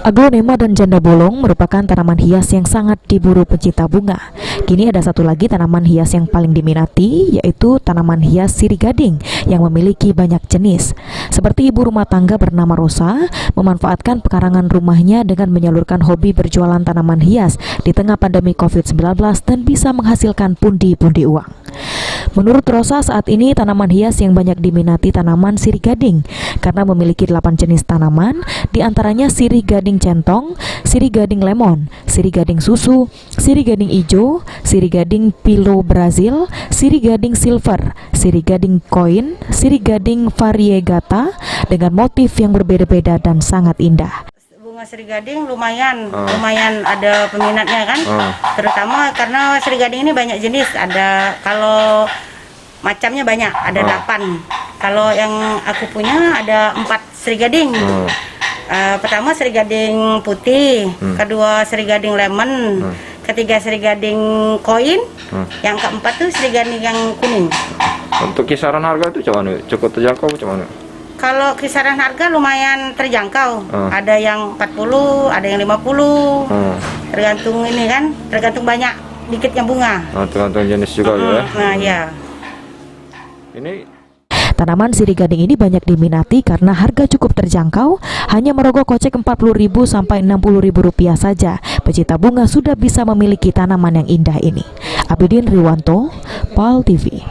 Aglonema dan janda bolong merupakan tanaman hias yang sangat diburu pecinta bunga. Kini ada satu lagi tanaman hias yang paling diminati, yaitu tanaman hias sirih gading yang memiliki banyak jenis. Seperti ibu rumah tangga bernama Rosa, memanfaatkan pekarangan rumahnya dengan menyalurkan hobi berjualan tanaman hias di tengah pandemi COVID-19 dan bisa menghasilkan pundi-pundi uang. Menurut Rosa, saat ini tanaman hias yang banyak diminati tanaman sirih gading karena memiliki 8 jenis tanaman, diantaranya sirih gading centong, sirih gading lemon, sirih gading susu, sirih gading ijo, sirih gading pilo Brazil, sirih gading silver, sirih gading koin, sirih gading variegata dengan motif yang berbeda-beda dan sangat indah. Bunga sirih gading lumayan ada peminatnya kan, terutama karena sirih gading ini banyak jenis. Ada kalau macamnya banyak, ada 8. Kalau yang aku punya ada 4 sirih gading. Pertama sirih gading putih, kedua sirih gading lemon, ketiga sirih gading koin, yang keempat tuh sirih gading yang kuning. Untuk kisaran harga itu cukup terjangkau cuman? Kalau kisaran harga lumayan terjangkau, ada yang 40, ada yang 50, tergantung ini kan, tergantung banyak dikitnya bunga. Tergantung jenis juga ya. Nah ya. Tanaman sirih gading ini banyak diminati karena harga cukup terjangkau, hanya merogoh kocek Rp40.000 sampai Rp60.000 saja. Pecinta bunga sudah bisa memiliki tanaman yang indah ini. Abidin Riwanto, PAL TV.